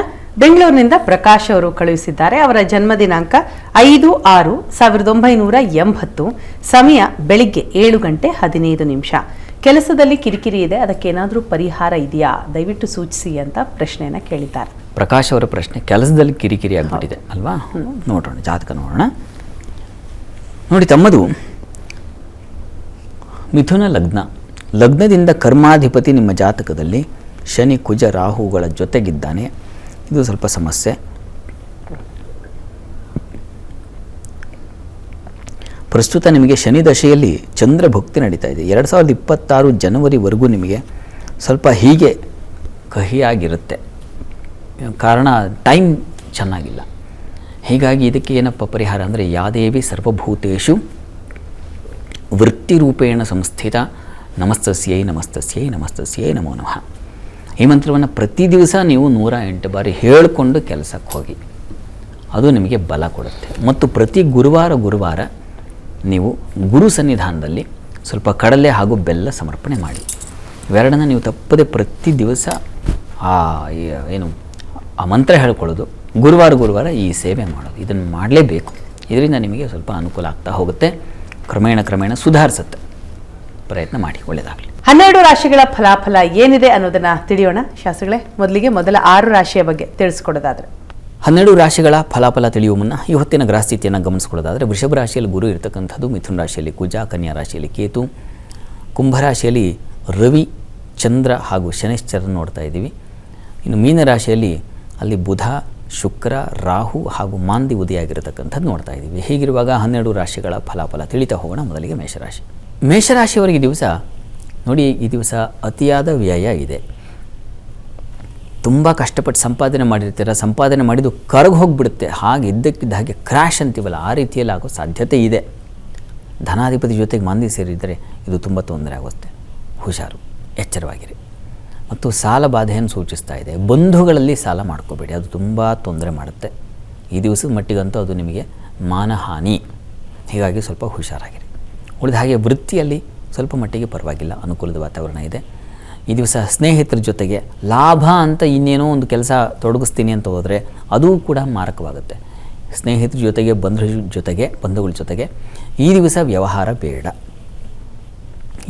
ಬೆಂಗಳೂರಿನಿಂದ ಪ್ರಕಾಶ್ ಅವರು ಕಳುಹಿಸಿದ್ದಾರೆ. ಅವರ ಜನ್ಮ ದಿನಾಂಕ 5/6/1980. ಸಮಯ ಬೆಳಿಗ್ಗೆ 7:15. ಕೆಲಸದಲ್ಲಿ ಕಿರಿಕಿರಿ ಇದೆ, ಅದಕ್ಕೇನಾದರೂ ಪರಿಹಾರ ಇದೆಯಾ, ದಯವಿಟ್ಟು ಸೂಚಿಸಿ ಅಂತ ಪ್ರಶ್ನೆಯನ್ನ ಕೇಳಿದ್ದಾರೆ. ಪ್ರಕಾಶ್ ಅವರ ಪ್ರಶ್ನೆ ಕೆಲಸದಲ್ಲಿ ಕಿರಿಕಿರಿ ಆಗಿಬಿಟ್ಟಿದೆ ಅಲ್ವಾ? ನೋಡೋಣ, ಜಾತಕ ನೋಡೋಣ. ನೋಡಿ, ತಮ್ಮದು ಮಿಥುನ ಲಗ್ನ. ಲಗ್ನದಿಂದ ಕರ್ಮಾಧಿಪತಿ ನಿಮ್ಮ ಜಾತಕದಲ್ಲಿ ಶನಿ, ಕುಜ, ರಾಹುಗಳ ಜೊತೆಗಿದ್ದಾನೆ. ಇದು ಸ್ವಲ್ಪ ಸಮಸ್ಯೆ. ಪ್ರಸ್ತುತ ನಿಮಗೆ ಶನಿ ದಶೆಯಲ್ಲಿ ಚಂದ್ರ ಭಕ್ತಿ ನಡೀತಾ ಇದೆ. 2026 ಜನವರಿವರೆಗೂ ನಿಮಗೆ ಸ್ವಲ್ಪ ಹೀಗೆ ಕಹಿಯಾಗಿರುತ್ತೆ. ಕಾರಣ ಟೈಮ್ ಚೆನ್ನಾಗಿಲ್ಲ. ಹೀಗಾಗಿ ಇದಕ್ಕೆ ಏನಪ್ಪ ಪರಿಹಾರ ಅಂದರೆ, ಯಾದೇವಿ ಸರ್ವಭೂತೇಷು ವೃತ್ತಿರೂಪೇಣ ಸಂಸ್ಥಿತ ನಮಸ್ತಸ್ಯೈ ನಮಸ್ತಸ್ಯೈ ನಮಸ್ತಸ್ಯೈ ನಮೋ ನಮಃ. ಈ ಮಂತ್ರವನ್ನು ಪ್ರತಿ ದಿವಸ ನೀವು 108 ಬಾರಿ ಹೇಳಿಕೊಂಡು ಕೆಲಸಕ್ಕೆ ಹೋಗಿ, ಅದು ನಿಮಗೆ ಬಲ ಕೊಡುತ್ತೆ. ಮತ್ತು ಪ್ರತಿ ಗುರುವಾರ ನೀವು ಗುರು ಸನ್ನಿಧಾನದಲ್ಲಿ ಸ್ವಲ್ಪ ಕಡಲೆ ಹಾಗೂ ಬೆಲ್ಲ ಸಮರ್ಪಣೆ ಮಾಡಿ. ಇವೆರಡನ್ನ ನೀವು ತಪ್ಪದೆ ಪ್ರತಿ ದಿವಸ ಆ ಮಂತ್ರ ಹೇಳ್ಕೊಳ್ಳೋದು, ಗುರುವಾರ ಈ ಸೇವೆ ಮಾಡೋದು, ಇದನ್ನು ಮಾಡಲೇಬೇಕು. ಇದರಿಂದ ನಿಮಗೆ ಸ್ವಲ್ಪ ಅನುಕೂಲ ಆಗ್ತಾ ಹೋಗುತ್ತೆ. ಕ್ರಮೇಣ ಸುಧಾರಿಸುತ್ತೆ. ಪ್ರಯತ್ನ ಮಾಡಿ, ಒಳ್ಳೆಯದಾಗಲಿ. 12 ರಾಶಿಗಳ ಫಲಾಫಲ ಏನಿದೆ ಅನ್ನೋದನ್ನ ತಿಳಿಯೋಣ. ಶಾಸ್ತ್ರಿಗಳೇ, ಮೊದಲ 6 ರಾಶಿಯ ಬಗ್ಗೆ ತಿಳಿಸ್ಕೊಡೋದಾದ್ರೆ. 12 ರಾಶಿಗಳ ಫಲಾಫಲ ತಿಳಿಯುವ ಮುನ್ನ ಈ ಹೊತ್ತಿನ ಗ್ರಹಸ್ಥಿತಿಯನ್ನು ಗಮನಿಸ್ಕೊಳ್ಳೋದಾದರೆ, ವೃಷಭ ರಾಶಿಯಲ್ಲಿ ಗುರು ಇರತಕ್ಕಂಥದ್ದು, ಮಿಥುನ ರಾಶಿಯಲ್ಲಿ ಕುಜ, ಕನ್ಯಾ ರಾಶಿಯಲ್ಲಿ ಕೇತು, ಕುಂಭರಾಶಿಯಲ್ಲಿ ರವಿ, ಚಂದ್ರ ಹಾಗೂ ಶನಿಶ್ಚರನ್ನು ನೋಡ್ತಾ ಇದ್ದೀವಿ. ಇನ್ನು ಮೀನ ರಾಶಿಯಲ್ಲಿ ಅಲ್ಲಿ ಬುಧ, ಶುಕ್ರ, ರಾಹು ಹಾಗೂ ಮಾಂದಿ ಉದಯಾಗಿರತಕ್ಕಂಥದ್ದು ನೋಡ್ತಾ ಇದ್ದೀವಿ. ಹೀಗಿರುವಾಗ 12 ರಾಶಿಗಳ ಫಲಾಫಲ ತಿಳಿತಾ ಹೋಗೋಣ. ಮೊದಲಿಗೆ ಮೇಷರಾಶಿ. ಮೇಷರಾಶಿಯವರಿಗೆ ದಿವಸ ನೋಡಿ, ಈ ದಿವಸ ಅತಿಯಾದ ವ್ಯಯ ಇದೆ. ತುಂಬ ಕಷ್ಟಪಟ್ಟು ಸಂಪಾದನೆ ಮಾಡಿರ್ತೀರ, ಸಂಪಾದನೆ ಮಾಡಿದ್ದು ಕರಗಿ ಹೋಗಿಬಿಡುತ್ತೆ. ಹಾಗೆ ಇದ್ದಕ್ಕಿದ್ದ ಹಾಗೆ ಕ್ರ್ಯಾಶ್ ಅಂತೀವಲ್ಲ, ಆ ರೀತಿಯಲ್ಲಿ ಆಗೋ ಸಾಧ್ಯತೆ ಇದೆ. ಧನಾಧಿಪತಿ ಜೊತೆಗೆ ಮಾಂದಿ ಸೇರಿದರೆ ಇದು ತುಂಬ ತೊಂದರೆ ಆಗುತ್ತೆ. ಹುಷಾರು, ಎಚ್ಚರವಾಗಿರಿ. ಮತ್ತು ಸಾಲ ಬಾಧೆಯನ್ನು ಸೂಚಿಸ್ತಾ ಇದೆ. ಬಂಧುಗಳಲ್ಲಿ ಸಾಲ ಮಾಡ್ಕೋಬೇಡಿ, ಅದು ತುಂಬ ತೊಂದರೆ ಮಾಡುತ್ತೆ. ಈ ದಿವಸದ ಮಟ್ಟಿಗಂತೂ ಅದು ನಿಮಗೆ ಮಾನಹಾನಿ. ಹೀಗಾಗಿ ಸ್ವಲ್ಪ ಹುಷಾರಾಗಿರಿ. ಉಳಿದ ಹಾಗೆ ವೃತ್ತಿಯಲ್ಲಿ ಸ್ವಲ್ಪ ಮಟ್ಟಿಗೆ ಪರವಾಗಿಲ್ಲ, ಅನುಕೂಲದ ವಾತಾವರಣ ಇದೆ. ಈ ದಿವಸ ಸ್ನೇಹಿತರ ಜೊತೆಗೆ ಲಾಭ ಅಂತ ಇನ್ನೇನೋ ಒಂದು ಕೆಲಸ ತೊಡಗಿಸ್ತೀನಿ ಅಂತ ಹೋದರೆ ಅದು ಕೂಡ ಮಾರಕವಾಗುತ್ತೆ. ಸ್ನೇಹಿತರ ಜೊತೆಗೆ ಬಂಧುಗಳ ಜೊತೆಗೆ ಈ ದಿವಸ ವ್ಯವಹಾರ ಬೇಡ.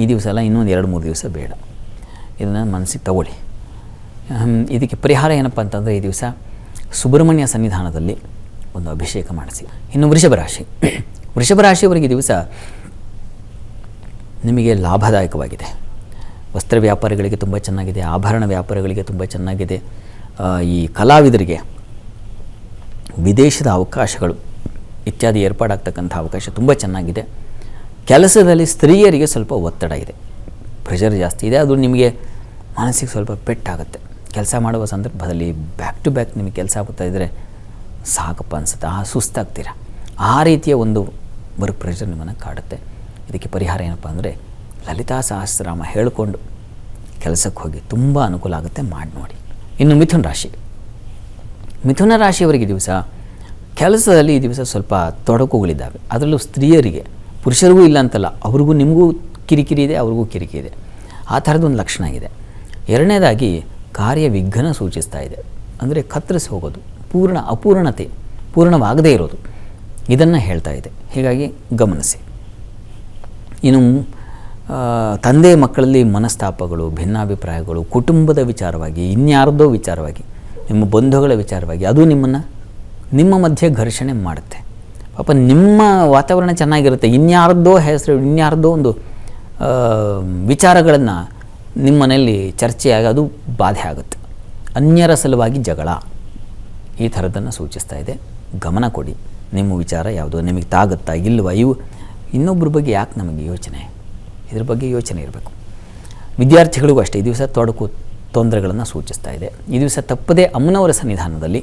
ಈ ದಿವಸ ಅಲ್ಲ, ಇನ್ನೊಂದು 2-3 ದಿವಸ ಬೇಡ. ಇದನ್ನು ಮನಸ್ಸಿಗೆ ತಗೊಳ್ಳಿ. ಇದಕ್ಕೆ ಪರಿಹಾರ ಏನಪ್ಪ ಅಂತಂದರೆ, ಈ ದಿವಸ ಸುಬ್ರಹ್ಮಣ್ಯ ಸನ್ನಿಧಾನದಲ್ಲಿ ಒಂದು ಅಭಿಷೇಕ ಮಾಡಿಸಿ. ಇನ್ನು ವೃಷಭ ರಾಶಿಯವರಿಗೆ ದಿವಸ ನಿಮಗೆ ಲಾಭದಾಯಕವಾಗಿದೆ. ವಸ್ತ್ರ ವ್ಯಾಪಾರಿಗಳಿಗೆ ತುಂಬ ಚೆನ್ನಾಗಿದೆ, ಆಭರಣ ವ್ಯಾಪಾರಿಗಳಿಗೆ ತುಂಬ ಚೆನ್ನಾಗಿದೆ. ಈ ಕಲಾವಿದರಿಗೆ ವಿದೇಶದ ಅವಕಾಶಗಳು ಇತ್ಯಾದಿ ಏರ್ಪಾಡಾಗ್ತಕ್ಕಂಥ ಅವಕಾಶ ತುಂಬ ಚೆನ್ನಾಗಿದೆ. ಕೆಲಸದಲ್ಲಿ ಸ್ತ್ರೀಯರಿಗೆ ಸ್ವಲ್ಪ ಒತ್ತಡ ಇದೆ, ಪ್ರೆಷರ್ ಜಾಸ್ತಿ ಇದೆ. ಅದು ನಿಮಗೆ ಮನಸ್ಸಿಗೆ ಸ್ವಲ್ಪ ಪೆಟ್ಟಾಗುತ್ತೆ. ಕೆಲಸ ಮಾಡುವ ಸಂದರ್ಭದಲ್ಲಿ ಬ್ಯಾಕ್ ಟು ಬ್ಯಾಕ್ ನಿಮಗೆ ಕೆಲಸ ಆಗ್ತಾ ಇದ್ದರೆ ಸಾಕಪ್ಪ ಅನಿಸುತ್ತೆ, ಸುಸ್ತಾಗ್ತೀರ. ಆ ರೀತಿಯ ಒಂದು ವರ್ಕ್ ಪ್ರೆಷರ್ ನಿಮ್ಮನ್ನು ಕಾಡುತ್ತೆ. ಇದಕ್ಕೆ ಪರಿಹಾರ ಏನಪ್ಪ ಅಂದರೆ, ಲಲಿತಾ ಸಹಸ್ರನಾಮ ಹೇಳಿಕೊಂಡು ಕೆಲಸಕ್ಕೆ ಹೋಗಿ, ತುಂಬ ಅನುಕೂಲ ಆಗುತ್ತೆ, ಮಾಡಿ ನೋಡಿ. ಇನ್ನು ಮಿಥುನ ರಾಶಿಯವರಿಗೆ ದಿವಸ ಕೆಲಸದಲ್ಲಿ ಈ ದಿವಸ ಸ್ವಲ್ಪ ತೊಡಕುಗಳಿದ್ದಾವೆ. ಅದರಲ್ಲೂ ಸ್ತ್ರೀಯರಿಗೆ, ಪುರುಷರಿಗೂ ಇಲ್ಲ ಅಂತಲ್ಲ, ಅವ್ರಿಗೂ ನಿಮಗೂ ಕಿರಿಕಿರಿ ಇದೆ, ಅವ್ರಿಗೂ ಕಿರಿಕಿರಿ ಇದೆ. ಆ ಥರದ್ದೊಂದು ಲಕ್ಷಣ ಇದೆ. ಎರಡನೇದಾಗಿ ಕಾರ್ಯ ವಿಘ್ನ ಸೂಚಿಸ್ತಾ ಇದೆ. ಅಂದರೆ ಕತ್ತರಿಸಿ ಹೋಗೋದು, ಪೂರ್ಣವಾಗದೇ ಇರೋದು, ಇದನ್ನು ಹೇಳ್ತಾ ಇದೆ. ಹೀಗಾಗಿ ಗಮನಿಸಿ. ಇನ್ನು ತಂದೆ ಮಕ್ಕಳಲ್ಲಿ ಮನಸ್ತಾಪಗಳು, ಭಿನ್ನಾಭಿಪ್ರಾಯಗಳು, ಕುಟುಂಬದ ವಿಚಾರವಾಗಿ, ಇನ್ಯಾರದೋ ವಿಚಾರವಾಗಿ, ನಿಮ್ಮ ಬಂಧುಗಳ ವಿಚಾರವಾಗಿ, ಅದು ನಿಮ್ಮ ಮಧ್ಯೆ ಘರ್ಷಣೆ ಮಾಡುತ್ತೆ. ಪಾಪ ನಿಮ್ಮ ವಾತಾವರಣ ಚೆನ್ನಾಗಿರುತ್ತೆ, ಇನ್ಯಾರದೋ ಹೆಸರು, ಇನ್ಯಾರದೋ ಒಂದು ವಿಚಾರಗಳನ್ನು ನಿಮ್ಮ ಮನೆಯಲ್ಲಿ ಚರ್ಚೆಯಾಗಿ ಅದು ಬಾಧೆ ಆಗುತ್ತೆ. ಅನ್ಯರ ಸಲುವಾಗಿ ಜಗಳ, ಈ ಥರದ್ದನ್ನು ಸೂಚಿಸ್ತಾ ಇದೆ. ಗಮನ ಕೊಡಿ. ನಿಮ್ಮ ವಿಚಾರ ಯಾವುದೋ ನಿಮಗೆ ತಾಗುತ್ತಾ ಇಲ್ವಾ, ಇನ್ನೊಬ್ಬರ ಬಗ್ಗೆ ಯಾಕೆ ನಮಗೆ ಯೋಚನೆ, ಇದ್ರ ಬಗ್ಗೆ ಯೋಚನೆ ಇರಬೇಕು. ವಿದ್ಯಾರ್ಥಿಗಳಿಗೂ ಅಷ್ಟೇ ಈ ದಿವಸ ತೊಂದರೆಗಳನ್ನು ಸೂಚಿಸ್ತಾ ಇದೆ. ಈ ದಿವಸ ತಪ್ಪದೇ ಅಮ್ಮನವರ ಸನ್ನಿಧಾನದಲ್ಲಿ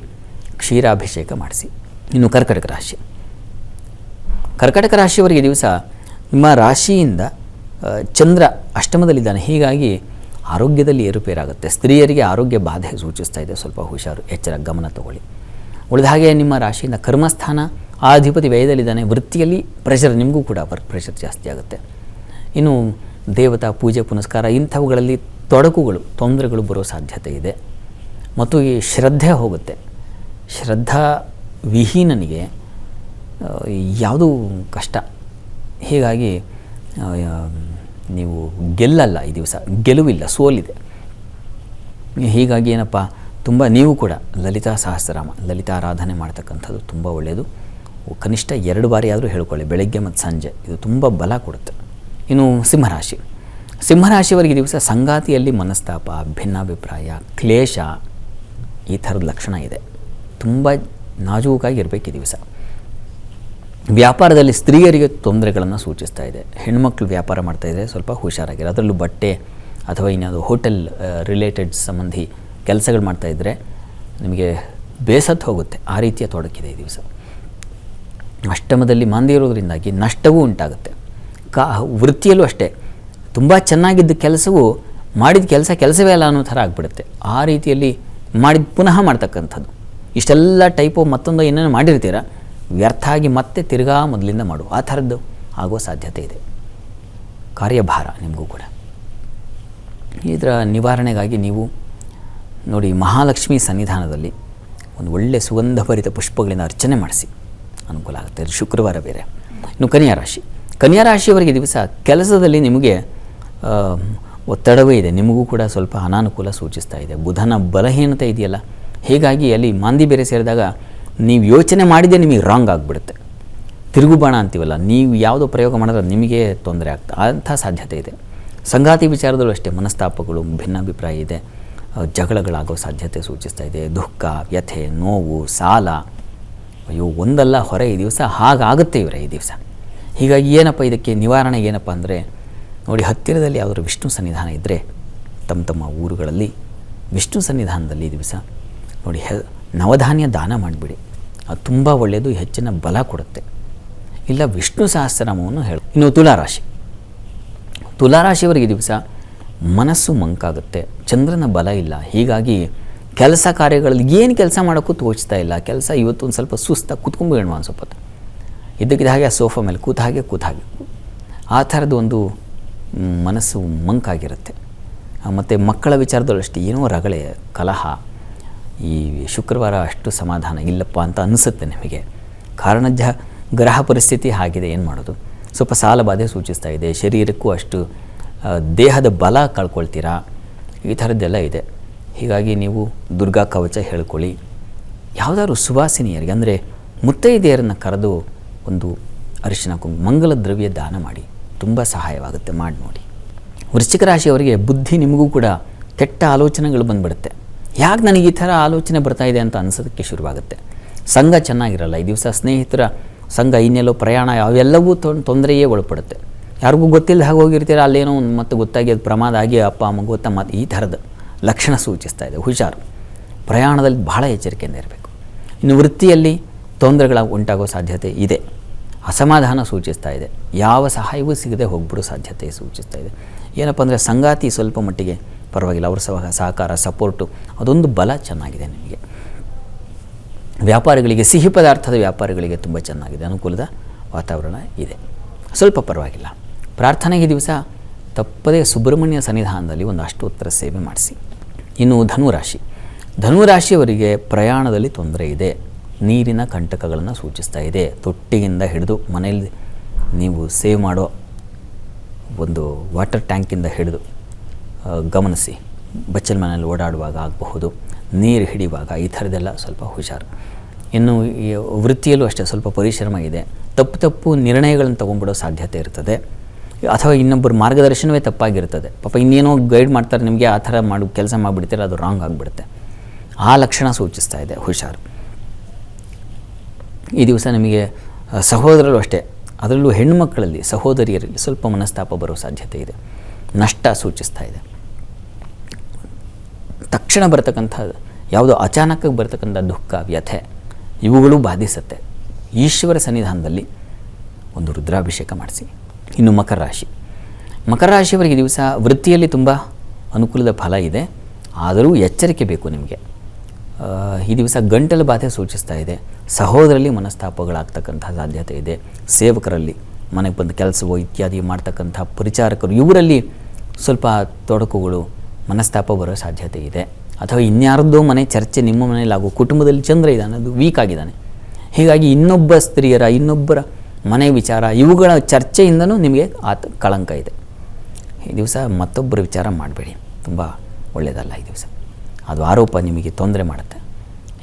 ಕ್ಷೀರಾಭಿಷೇಕ ಮಾಡಿಸಿ. ಇನ್ನು ಕರ್ಕಟಕ ರಾಶಿಯವರಿಗೆ ದಿವಸ ನಿಮ್ಮ ರಾಶಿಯಿಂದ ಚಂದ್ರ ಅಷ್ಟಮದಲ್ಲಿದ್ದಾನೆ. ಹೀಗಾಗಿ ಆರೋಗ್ಯದಲ್ಲಿ ಏರುಪೇರಾಗುತ್ತೆ. ಸ್ತ್ರೀಯರಿಗೆ ಆರೋಗ್ಯ ಬಾಧೆ ಸೂಚಿಸ್ತಾ ಇದೆ, ಸ್ವಲ್ಪ ಹುಷಾರು, ಎಚ್ಚರ, ಗಮನ ತಗೊಳ್ಳಿ. ಉಳಿದ ಹಾಗೆ ನಿಮ್ಮ ರಾಶಿಯಿಂದ ಕರ್ಮಸ್ಥಾನ ಆ ಅಧಿಪತಿ ವ್ಯಯದಲ್ಲಿದ್ದಾನೆ. ವೃತ್ತಿಯಲ್ಲಿ ಪ್ರೆಷರ್, ನಿಮಗೂ ಕೂಡ ವರ್ಕ್ ಪ್ರೆಷರ್ ಜಾಸ್ತಿ ಆಗುತ್ತೆ. ಇನ್ನು ದೇವತಾ ಪೂಜೆ ಪುನಸ್ಕಾರ ಇಂಥವುಗಳಲ್ಲಿ ತೊಡಕುಗಳು, ತೊಂದರೆಗಳು ಬರೋ ಸಾಧ್ಯತೆ ಇದೆ. ಮತ್ತು ಈ ಶ್ರದ್ಧೆ ಹೋಗುತ್ತೆ. ಶ್ರದ್ಧಾ ವಿಹೀನನಿಗೆ ಯಾವುದೂ ಕಷ್ಟ. ಹೀಗಾಗಿ ನೀವು ಗೆಲ್ಲಲ್ಲ ಈ ದಿವಸ, ಗೆಲುವಿಲ್ಲ, ಸೋಲಿದೆ. ಹೀಗಾಗಿ ಏನಪ್ಪ, ತುಂಬ ನೀವು ಕೂಡ ಲಲಿತಾ ಸಹಸ್ರನಾಮ, ಲಲಿತಾರಾಧನೆ ಮಾಡ್ತಕ್ಕಂಥದ್ದು ತುಂಬ ಒಳ್ಳೆಯದು. ಕನಿಷ್ಠ 2 ಬಾರಿ ಆದರೂ ಹೇಳ್ಕೊಳ್ಳಿ, ಬೆಳಗ್ಗೆ ಮತ್ತು ಸಂಜೆ. ಇದು ತುಂಬ ಬಲ ಕೊಡುತ್ತೆ. ಇನ್ನು ಸಿಂಹರಾಶಿ, ಸಿಂಹರಾಶಿಯವರಿಗೆ ದಿವಸ ಸಂಗಾತಿಯಲ್ಲಿ ಮನಸ್ತಾಪ, ಭಿನ್ನಾಭಿಪ್ರಾಯ, ಕ್ಲೇಶ ಈ ಥರದ ಲಕ್ಷಣ ಇದೆ. ತುಂಬ ನಾಜೂಕಾಗಿ ಇರಬೇಕು ಈ ದಿವಸ. ವ್ಯಾಪಾರದಲ್ಲಿ ಸ್ತ್ರೀಯರಿಗೆ ತೊಂದರೆಗಳನ್ನು ಸೂಚಿಸ್ತಾ ಇದೆ. ಹೆಣ್ಮಕ್ಳು ವ್ಯಾಪಾರ ಮಾಡ್ತಾಯಿದ್ರೆ ಸ್ವಲ್ಪ ಹುಷಾರಾಗಿರೋ, ಅದರಲ್ಲೂ ಬಟ್ಟೆ ಅಥವಾ ಇನ್ಯಾವುದು ಹೋಟೆಲ್ ರಿಲೇಟೆಡ್ ಸಂಬಂಧಿ ಕೆಲಸಗಳು ಮಾಡ್ತಾಯಿದ್ರೆ ನಿಮಗೆ ಬೇಸತ್ತು ಹೋಗುತ್ತೆ. ಆ ರೀತಿಯ ತೊಡಕಿದೆ ಈ ದಿವಸ. ಅಷ್ಟಮದಲ್ಲಿ ಮಾಂದಿ ಇರೋದ್ರಿಂದಾಗಿ ನಷ್ಟವೂ ಉಂಟಾಗುತ್ತೆ. ವೃತ್ತಿಯಲ್ಲೂ ಅಷ್ಟೇ, ತುಂಬ ಚೆನ್ನಾಗಿದ್ದ ಕೆಲಸವು ಮಾಡಿದ ಕೆಲಸವೇ ಅಲ್ಲ ಅನ್ನೋ ಥರ ಆಗಿಬಿಡುತ್ತೆ. ಆ ರೀತಿಯಲ್ಲಿ ಮಾಡಿದ ಪುನಃ ಮಾಡ್ತಕ್ಕಂಥದ್ದು. ಇಷ್ಟೆಲ್ಲ ಟೈಪು ಮತ್ತೊಂದು ಏನೇನು ಮಾಡಿರ್ತೀರ, ವ್ಯರ್ಥ ಆಗಿ ಮತ್ತೆ ತಿರ್ಗಾ ಮೊದಲಿಂದ ಮಾಡು, ಆ ಥರದ್ದು ಆಗೋ ಸಾಧ್ಯತೆ ಇದೆ. ಕಾರ್ಯಭಾರ ನಿಮಗೂ ಕೂಡ. ಇದರ ನಿವಾರಣೆಗಾಗಿ ನೀವು ನೋಡಿ, ಮಹಾಲಕ್ಷ್ಮಿ ಸನ್ನಿಧಾನದಲ್ಲಿ ಒಂದು ಒಳ್ಳೆಯ ಸುಗಂಧಭರಿತ ಪುಷ್ಪಗಳಿಂದ ಅರ್ಚನೆ ಮಾಡಿಸಿ, ಅನುಕೂಲ ಆಗುತ್ತೆ. ಶುಕ್ರವಾರ ಬೇರೆ. ಇನ್ನು ಕನ್ಯಾ ರಾಶಿ, ಕನ್ಯಾ ರಾಶಿಯವರಿಗೆ ದಿವಸ ಕೆಲಸದಲ್ಲಿ ನಿಮಗೆ ಒತ್ತಡವೇ ಇದೆ. ನಿಮಗೂ ಕೂಡ ಸ್ವಲ್ಪ ಅನಾನುಕೂಲ ಸೂಚಿಸ್ತಾ ಇದೆ. ಬುಧನ ಬಲಹೀನತೆ ಇದೆಯಲ್ಲ, ಹೀಗಾಗಿ ಅಲ್ಲಿ ಮಾಂದಿ ಬೇರೆ ಸೇರಿದಾಗ ನೀವು ಯೋಚನೆ ಮಾಡಿದ್ದೇ ನಿಮಗೆ ರಾಂಗ್ ಆಗಿಬಿಡುತ್ತೆ. ತಿರುಗುಬಾಣ ಅಂತೀವಲ್ಲ, ನೀವು ಯಾವುದೋ ಪ್ರಯೋಗ ಮಾಡಿದ್ರೆ ನಿಮಗೆ ತೊಂದರೆ ಆಗ್ತದೆ, ಅಂಥ ಸಾಧ್ಯತೆ ಇದೆ. ಸಂಗಾತಿ ವಿಚಾರದಲ್ಲೂ ಅಷ್ಟೇ ಮನಸ್ತಾಪಗಳು, ಭಿನ್ನಾಭಿಪ್ರಾಯ ಇದೆ, ಜಗಳಗಳಾಗೋ ಸಾಧ್ಯತೆ ಸೂಚಿಸ್ತಾ ಇದೆ. ದುಃಖ, ವ್ಯಥೆ, ನೋವು, ಸಾಲ, ಅಯ್ಯೋ ಒಂದಲ್ಲ ಹೊರೆ ಈ ದಿವಸ ಹಾಗಾಗುತ್ತೆ ಇವರೇ ಈ ದಿವಸ. ಹೀಗಾಗಿ ಏನಪ್ಪ ಇದಕ್ಕೆ ನಿವಾರಣೆ ಏನಪ್ಪ ಅಂದರೆ ನೋಡಿ, ಹತ್ತಿರದಲ್ಲಿ ಯಾವುದಾದ್ರು ವಿಷ್ಣು ಸನ್ನಿಧಾನ ಇದ್ದರೆ ತಮ್ಮ ಊರುಗಳಲ್ಲಿ ವಿಷ್ಣು ಸನ್ನಿಧಾನದಲ್ಲಿ ಈ ದಿವಸ ನೋಡಿ ನವಧಾನ್ಯ ದಾನ ಮಾಡಿಬಿಡಿ. ಅದು ತುಂಬ ಒಳ್ಳೆಯದು, ಹೆಚ್ಚಿನ ಬಲ ಕೊಡುತ್ತೆ. ಇಲ್ಲ ವಿಷ್ಣು ಸಹಸ್ರನಾಮವನ್ನು ಹೇಳಿ. ಇನ್ನು ತುಲಾರಾಶಿ, ತುಲಾರಾಶಿಯವರಿಗೆ ದಿವಸ ಮನಸ್ಸು ಮಂಕಾಗುತ್ತೆ, ಚಂದ್ರನ ಬಲ ಇಲ್ಲ. ಹೀಗಾಗಿ ಕೆಲಸ ಕಾರ್ಯಗಳಲ್ಲಿ ಏನು ಕೆಲಸ ಮಾಡೋಕ್ಕೂ ತೋಚ್ತಾ ಇಲ್ಲ. ಕೆಲಸ ಇವತ್ತು ಒಂದು ಸ್ವಲ್ಪ ಸುಸ್ತಾಗಿ ಕೂತ್ಕೊಂಡ್ಬಿಡೋಣ ಒಂದು ಸ್ವಲ್ಪ ಹೊತ್ತು, ಇದ್ದಕ್ಕಿದ್ದ ಹಾಗೆ ಆ ಸೋಫಾ ಮೇಲೆ ಕೂತ ಹಾಗೆ ಆ ಥರದ್ದು ಒಂದು ಮನಸ್ಸು ಮಂಕಾಗಿರುತ್ತೆ. ಮತ್ತು ಮಕ್ಕಳ ವಿಚಾರದಲ್ಲೂ ಅಷ್ಟೇ ಏನೋ ರಗಳೆ, ಕಲಹ. ಈ ಶುಕ್ರವಾರ ಅಷ್ಟು ಸಮಾಧಾನ ಇಲ್ಲಪ್ಪ ಅಂತ ಅನಿಸುತ್ತೆ ನಿಮಗೆ. ಕಾರಣಜ್ಜ ಗ್ರಹ ಪರಿಸ್ಥಿತಿ ಆಗಿದೆ, ಏನು ಮಾಡೋದು. ಸ್ವಲ್ಪ ಸಾಲ ಬಾಧೆ ಸೂಚಿಸ್ತಾ ಇದೆ. ಶರೀರಕ್ಕೂ ಅಷ್ಟು ದೇಹದ ಬಲ ಕಳ್ಕೊಳ್ತೀರಾ, ಈ ಥರದ್ದೆಲ್ಲ ಇದೆ. ಹೀಗಾಗಿ ನೀವು ದುರ್ಗಾ ಕವಚ ಹೇಳ್ಕೊಳ್ಳಿ. ಯಾವುದಾದ್ರು ಸುವಾಸಿನಿಯರಿಗೆ ಅಂದರೆ ಮುತ್ತೈದೆಯರನ್ನು ಕರೆದು ಒಂದು ಅರಿಶಿನ ಕುಂಕುಮ ಮಂಗಲ ದ್ರವ್ಯ ದಾನ ಮಾಡಿ, ತುಂಬ ಸಹಾಯವಾಗುತ್ತೆ. ಮಾಡಿ ನೋಡಿ. ವೃಶ್ಚಿಕ ರಾಶಿಯವರಿಗೆ ಬುದ್ಧಿ ನಿಮಗೂ ಕೂಡ ಕೆಟ್ಟ ಆಲೋಚನೆಗಳು ಬಂದುಬಿಡುತ್ತೆ. ಯಾಕೆ ನನಗೆ ಈ ಥರ ಆಲೋಚನೆ ಬರ್ತಾ ಇದೆ ಅಂತ ಅನಿಸೋದಕ್ಕೆ ಶುರುವಾಗುತ್ತೆ. ಸಂಘ ಚೆನ್ನಾಗಿರಲ್ಲ ಈ ದಿವಸ. ಸ್ನೇಹಿತರ ಸಂಘ, ಇನ್ನೆಲ್ಲೋ ಪ್ರಯಾಣ, ಅವೆಲ್ಲವೂ ತೊಂದರೆಯೇ ಒಳಪಡುತ್ತೆ. ಯಾರಿಗೂ ಗೊತ್ತಿಲ್ಲದೆ ಹಾಗೆ ಹೋಗಿರ್ತೀರ, ಅಲ್ಲೇನೋ ಮತ್ತೆ ಗೊತ್ತಾಗಿ ಅದು ಪ್ರಮಾದ ಆಗಿ ಅಪ್ಪ ಅಮ್ಮ ಗೊತ್ತಾ ಮತ್ತು ಈ ಥರದ ಲಕ್ಷಣ ಸೂಚಿಸ್ತಾ ಇದೆ. ಹುಷಾರು. ಪ್ರಯಾಣದಲ್ಲಿ ಬಹಳ ಎಚ್ಚರಿಕೆಯಿಂದ ಇರಬೇಕು. ಇನ್ನು ವೃತ್ತಿಯಲ್ಲಿ ತೊಂದರೆಗಳ ಉಂಟಾಗೋ ಸಾಧ್ಯತೆ ಇದೆ. ಅಸಮಾಧಾನ ಸೂಚಿಸ್ತಾ ಇದೆ. ಯಾವ ಸಹಾಯವೂ ಸಿಗದೆ ಹೋಗ್ಬಿಡೋ ಸಾಧ್ಯತೆ ಸೂಚಿಸ್ತಾ ಇದೆ. ಏನಪ್ಪ ಅಂದರೆ ಸಂಗಾತಿ ಸ್ವಲ್ಪ ಮಟ್ಟಿಗೆ ಪರವಾಗಿಲ್ಲ, ಅವ್ರ ಸಹಕಾರ, ಸಪೋರ್ಟು, ಅದೊಂದು ಬಲ ಚೆನ್ನಾಗಿದೆ ನಿಮಗೆ. ವ್ಯಾಪಾರಿಗಳಿಗೆ, ಸಿಹಿ ಪದಾರ್ಥದ ವ್ಯಾಪಾರಿಗಳಿಗೆ ತುಂಬ ಚೆನ್ನಾಗಿದೆ, ಅನುಕೂಲದ ವಾತಾವರಣ ಇದೆ, ಸ್ವಲ್ಪ ಪರವಾಗಿಲ್ಲ. ಪ್ರಾರ್ಥನೆಗೆ ದಿವಸ ತಪ್ಪದೇ ಸುಬ್ರಹ್ಮಣ್ಯ ಸನ್ನಿಧಾನದಲ್ಲಿ ಒಂದು ಅಷ್ಟೋತ್ತರ ಸೇವೆ ಮಾಡಿಸಿ. ಇನ್ನು ಧನುರಾಶಿ, ಧನುರಾಶಿಯವರಿಗೆ ಪ್ರಯಾಣದಲ್ಲಿ ತೊಂದರೆ ಇದೆ. ನೀರಿನ ಕಂಟಕಗಳನ್ನು ಸೂಚಿಸ್ತಾ ಇದೆ. ತೊಟ್ಟಿಗಿಂದ ಹಿಡಿದು ಮನೆಯಲ್ಲಿ ನೀವು ಸೇವ್ ಮಾಡೋ ಒಂದು ವಾಟರ್ ಟ್ಯಾಂಕಿಂದ ಹಿಡಿದು ಗಮನಿಸಿ. ಬಚ್ಚಲ ಮನೆಯಲ್ಲಿ ಓಡಾಡುವಾಗ ಆಗಬಹುದು, ನೀರು ಹಿಡಿಯುವಾಗ, ಈ ಥರದ್ದೆಲ್ಲ ಸ್ವಲ್ಪ ಹುಷಾರು. ಇನ್ನು ಈ ವೃತ್ತಿಯಲ್ಲೂ ಅಷ್ಟೇ ಸ್ವಲ್ಪ ಪರಿಶ್ರಮ ಇದೆ. ತಪ್ಪು ನಿರ್ಣಯಗಳನ್ನು ತೊಗೊಂಡ್ಬಿಡೋ ಸಾಧ್ಯತೆ ಇರ್ತದೆ. ಅಥವಾ ಇನ್ನೊಬ್ಬರು ಮಾರ್ಗದರ್ಶನವೇ ತಪ್ಪಾಗಿರ್ತದೆ. ಪಾಪ ಇನ್ನೇನೋ ಗೈಡ್ ಮಾಡ್ತಾರೆ ನಿಮಗೆ, ಆ ಥರ ಕೆಲಸ ಮಾಡಿಬಿಡ್ತೀರ, ಅದು ರಾಂಗ್ ಆಗಿಬಿಡುತ್ತೆ. ಆ ಲಕ್ಷಣ ಸೂಚಿಸ್ತಾ ಇದೆ, ಹುಷಾರು. ಈ ದಿವಸ ನಿಮಗೆ ಸಹೋದರರು ಅಷ್ಟೇ, ಅದರಲ್ಲೂ ಹೆಣ್ಣುಮಕ್ಕಳಲ್ಲಿ ಸಹೋದರಿಯರಲ್ಲಿ ಸ್ವಲ್ಪ ಮನಸ್ತಾಪ ಬರೋ ಸಾಧ್ಯತೆ ಇದೆ. ನಷ್ಟ ಸೂಚಿಸ್ತಾ ಇದೆ. ತಕ್ಷಣ ಬರ್ತಕ್ಕಂಥ ಯಾವುದೋ ಅಚಾನಕ್ಕಾಗಿ ಬರ್ತಕ್ಕಂಥ ದುಃಖ, ವ್ಯಥೆ ಇವುಗಳು ಬಾಧಿಸುತ್ತೆ. ಈಶ್ವರ ಸನ್ನಿಧಾನದಲ್ಲಿ ಒಂದು ರುದ್ರಾಭಿಷೇಕ ಮಾಡಿಸಿ. ಇನ್ನು ಮಕರ ರಾಶಿ, ಮಕರ ರಾಶಿಯವರಿಗೆ ದಿವಸ ವೃತ್ತಿಯಲ್ಲಿ ತುಂಬ ಅನುಕೂಲದ ಫಲ ಇದೆ, ಆದರೂ ಎಚ್ಚರಿಕೆ ಬೇಕು ನಿಮಗೆ. ಈ ದಿವಸ ಗಂಟಲು ಬಾಧೆ ಸೂಚಿಸ್ತಾ ಇದೆ. ಸಹೋದರಲ್ಲಿ ಮನಸ್ತಾಪಗಳಾಗ್ತಕ್ಕಂಥ ಸಾಧ್ಯತೆ ಇದೆ. ಸೇವಕರಲ್ಲಿ, ಮನೆಗೆ ಬಂದು ಕೆಲಸವೋ ಇತ್ಯಾದಿ ಮಾಡ್ತಕ್ಕಂಥ ಪರಿಚಾರಕರು, ಇವರಲ್ಲಿ ಸ್ವಲ್ಪ ತೊಡಕುಗಳು, ಮನಸ್ತಾಪ ಬರೋ ಸಾಧ್ಯತೆ ಇದೆ. ಅಥವಾ ಇನ್ಯಾರದ್ದೋ ಮನೆ ಚರ್ಚೆ ನಿಮ್ಮ ಮನೇಲಿ ಆಗೋ, ಕುಟುಂಬದಲ್ಲಿ ಚಂದ್ರ ಇದ್ದಾನೆ, ಅದು ವೀಕ್ ಆಗಿದ್ದಾನೆ. ಹೀಗಾಗಿ ಇನ್ನೊಬ್ಬ ಸ್ತ್ರೀಯರ, ಇನ್ನೊಬ್ಬರ ಮನೆ ವಿಚಾರ, ಇವುಗಳ ಚರ್ಚೆಯಿಂದನೂ ನಿಮಗೆ ಕಳಂಕ ಇದೆ. ಈ ದಿವಸ ಮತ್ತೊಬ್ಬರ ವಿಚಾರ ಮಾಡಬೇಡಿ, ತುಂಬ ಒಳ್ಳೆಯದಲ್ಲ ಈ ದಿವಸ. ಅದು ಆರೋಪ ನಿಮಗೆ ತೊಂದರೆ ಮಾಡುತ್ತೆ.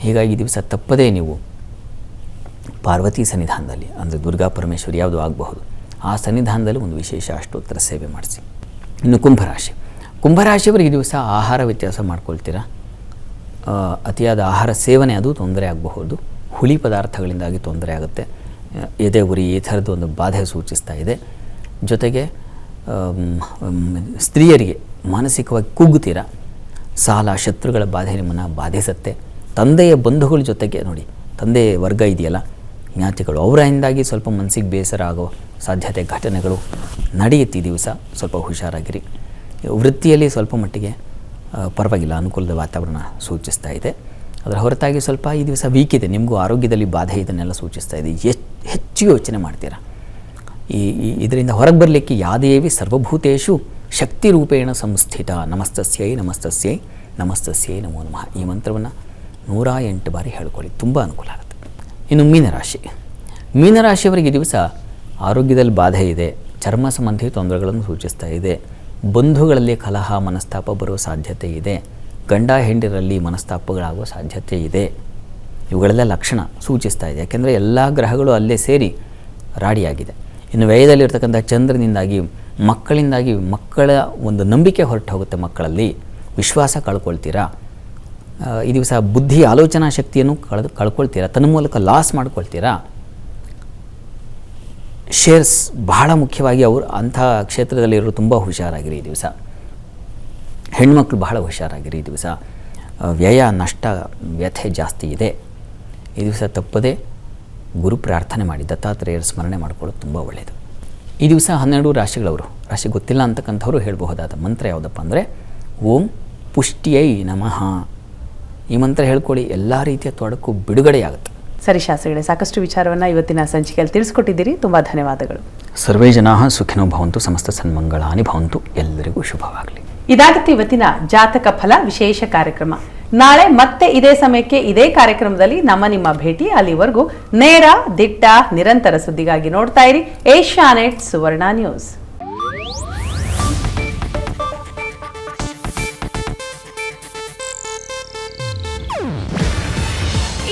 ಹೀಗಾಗಿ ಈ ದಿವಸ ತಪ್ಪದೇ ನೀವು ಪಾರ್ವತಿ ಸನ್ನಿಧಾನದಲ್ಲಿ, ಅಂದರೆ ದುರ್ಗಾ ಪರಮೇಶ್ವರಿ ಯಾವುದು ಆಗಬಹುದು, ಆ ಸನ್ನಿಧಾನದಲ್ಲಿ ಒಂದು ವಿಶೇಷ ಅಷ್ಟೋತ್ತರ ಸೇವೆ ಮಾಡಿಸಿ. ಇನ್ನು ಕುಂಭರಾಶಿಯವರಿಗೆ ಈ ದಿವಸ ಆಹಾರ ವ್ಯತ್ಯಾಸ ಮಾಡ್ಕೊಳ್ತೀರಾ. ಅತಿಯಾದ ಆಹಾರ ಸೇವನೆ ಅದು ತೊಂದರೆ ಆಗಬಹುದು. ಹುಳಿ ಪದಾರ್ಥಗಳಿಂದಾಗಿ ತೊಂದರೆ ಆಗುತ್ತೆ. ಎದೆ ಉರಿ ಈ ಥರದ್ದು ಒಂದು ಬಾಧೆ ಸೂಚಿಸ್ತಾ ಇದೆ. ಜೊತೆಗೆ ಸ್ತ್ರೀಯರಿಗೆ ಮಾನಸಿಕವಾಗಿ ಕುಗ್ಗುತ್ತೀರಾ. ಸಾಲ ಶತ್ರುಗಳ ಬಾಧೆ ನಿಮ್ಮನ್ನು ಬಾಧಿಸುತ್ತೆ. ತಂದೆಯ ಬಂಧುಗಳ ಜೊತೆಗೆ ನೋಡಿ, ತಂದೆ ವರ್ಗ ಇದೆಯಲ್ಲ, ಜ್ಞಾತಿಗಳು, ಅವರಿಂದಾಗಿ ಸ್ವಲ್ಪ ಮನಸ್ಸಿಗೆ ಬೇಸರ ಆಗೋ ಸಾಧ್ಯತೆ, ಘಟನೆಗಳು ನಡೆಯುತ್ತೆ ಈ ದಿವಸ. ಸ್ವಲ್ಪ ಹುಷಾರಾಗಿರಿ. ವೃತ್ತಿಯಲ್ಲಿ ಸ್ವಲ್ಪ ಮಟ್ಟಿಗೆ ಪರವಾಗಿಲ್ಲ, ಅನುಕೂಲದ ವಾತಾವರಣ ಸೂಚಿಸ್ತಾ ಇದೆ. ಅದರ ಹೊರತಾಗಿ ಸ್ವಲ್ಪ ಈ ದಿವಸ ವೀಕ್ ಇದೆ. ನಿಮಗೂ ಆರೋಗ್ಯದಲ್ಲಿ ಬಾಧೆ ಇದನ್ನೆಲ್ಲ ಸೂಚಿಸ್ತಾ ಇದೆ. ಹೆಚ್ಚು ಯೋಚನೆ ಮಾಡ್ತೀರಾ. ಇದರಿಂದ ಹೊರಗೆ ಬರಲಿಕ್ಕೆ ಯಾದೇವಿ ಸರ್ವಭೂತೇಷು ಶಕ್ತಿ ರೂಪೇಣ ಸಂಸ್ಥಿತ ನಮಸ್ತಸ್ಯೈ ನಮಸ್ತಸ್ಯೈ ನಮಸ್ತಸ್ಯೈ ನಮೋ ನಮಃ. ಈ ಮಂತ್ರವನ್ನು 108 ಬಾರಿ ಹೇಳ್ಕೊಳ್ಳಿ, ತುಂಬ ಅನುಕೂಲ ಆಗುತ್ತೆ. ಇನ್ನು ಮೀನರಾಶಿಯವರಿಗೆ ಈ ದಿವಸ ಆರೋಗ್ಯದಲ್ಲಿ ಬಾಧೆ ಇದೆ. ಚರ್ಮ ಸಂಬಂಧಿ ತೊಂದರೆಗಳನ್ನು ಸೂಚಿಸ್ತಾ ಇದೆ. ಬಂಧುಗಳಲ್ಲಿ ಕಲಹ ಮನಸ್ತಾಪ ಬರುವ ಸಾಧ್ಯತೆ ಇದೆ. ಗಂಡ ಹೆಂಡರಲ್ಲಿ ಮನಸ್ತಾಪಗಳಾಗುವ ಸಾಧ್ಯತೆ ಇದೆ. ಇವುಗಳೆಲ್ಲ ಲಕ್ಷಣ ಸೂಚಿಸ್ತಾ ಇದೆ. ಯಾಕೆಂದರೆ ಎಲ್ಲ ಗ್ರಹಗಳು ಅಲ್ಲೇ ಸೇರಿ ರಾಡಿಯಾಗಿದೆ. ಇನ್ನು ವ್ಯಯದಲ್ಲಿರ್ತಕ್ಕಂಥ ಚಂದ್ರನಿಂದಾಗಿ ಮಕ್ಕಳ ಒಂದು ನಂಬಿಕೆ ಹೊರಟು ಹೋಗುತ್ತೆ. ಮಕ್ಕಳಲ್ಲಿ ವಿಶ್ವಾಸ ಕಳ್ಕೊಳ್ತೀರಾ. ಈ ದಿವಸ ಬುದ್ಧಿ ಆಲೋಚನಾ ಶಕ್ತಿಯನ್ನು ಕಳ್ಕೊಳ್ತೀರಾ. ತನ್ನ ಮೂಲಕ ಲಾಸ್ ಮಾಡ್ಕೊಳ್ತೀರಾ. ಶೇರ್ಸ್ ಬಹಳ ಮುಖ್ಯವಾಗಿ ಅವರು ಅಂಥ ಕ್ಷೇತ್ರದಲ್ಲಿರೋರು ತುಂಬ ಹುಷಾರಾಗಿರಿ ಈ ದಿವಸ. ಹೆಣ್ಮಕ್ಳು ಬಹಳ ಹುಷಾರಾಗಿರಿ ಈ ದಿವಸ. ವ್ಯಯ ನಷ್ಟ ವ್ಯಥೆ ಜಾಸ್ತಿ ಇದೆ. ಈ ದಿವಸ ತಪ್ಪದೇ ಗುರು ಪ್ರಾರ್ಥನೆ ಮಾಡಿ, ದತ್ತಾತ್ರೇಯರ ಸ್ಮರಣೆ ಮಾಡ್ಕೊಳ್ಳೋದು ತುಂಬ ಒಳ್ಳೆಯದು. ಈ ದಿವಸ 12 ರಾಶಿಗಳವರು, ರಾಶಿ ಗೊತ್ತಿಲ್ಲ ಅಂತಕ್ಕಂಥವ್ರು ಹೇಳಬಹುದಾದ ಮಂತ್ರ ಯಾವುದಪ್ಪ ಅಂದರೆ ಓಂ ಪುಷ್ಟಿಯೈ ನಮಃ. ಈ ಮಂತ್ರ ಹೇಳ್ಕೊಳ್ಳಿ, ಎಲ್ಲ ರೀತಿಯ ತೊಡಕು ಬಿಡುಗಡೆಯಾಗುತ್ತೆ. ಸರಿ ಶಾಸ್ತ್ರಿಗಳೇ, ಸಾಕಷ್ಟು ವಿಚಾರವನ್ನು ಇವತ್ತಿನ ಸಂಚಿಕೆಯಲ್ಲಿ ತಿಳಿಸ್ಕೊಟ್ಟಿದ್ದೀರಿ. ತುಂಬ ಧನ್ಯವಾದಗಳು. ಸರ್ವೇ ಜನಾಃ ಸುಖಿನೋ ಭವಂತು, ಸಮಸ್ತ ಸನ್ಮಂಗಳಾನಿ ಭವಂತು. ಎಲ್ಲರಿಗೂ ಶುಭವಾಗಲಿ. ಇದಾಗಿತ್ತು ಇವತ್ತಿನ ಜಾತಕ ಫಲ ವಿಶೇಷ ಕಾರ್ಯಕ್ರಮ. ನಾಳೆ ಮತ್ತೆ ಇದೇ ಸಮಯಕ್ಕೆ ಇದೇ ಕಾರ್ಯಕ್ರಮದಲ್ಲಿ ನಿಮ್ಮ ಭೇಟಿ. ಅಲ್ಲಿವರೆಗೂ ನೇರ, ದಿಟ್ಟ, ನಿರಂತರ ಸುದ್ದಿಗಾಗಿ ನೋಡ್ತಾ ಇರಿ ಏಷ್ಯಾನೆಟ್ ಸುವರ್ಣ ನ್ಯೂಸ್.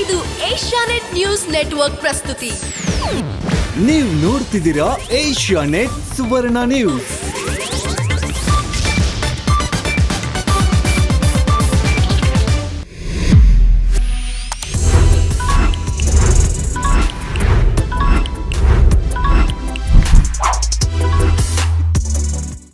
ಇದು ಏಷ್ಯಾನೆಟ್ ನ್ಯೂಸ್ ನೆಟ್ವರ್ಕ್ ಪ್ರಸ್ತುತಿ. ನೀವು ನೋಡ್ತಿದ್ದೀರಾ ಏಷ್ಯಾನೆಟ್ ಸುವರ್ಣ ನ್ಯೂಸ್.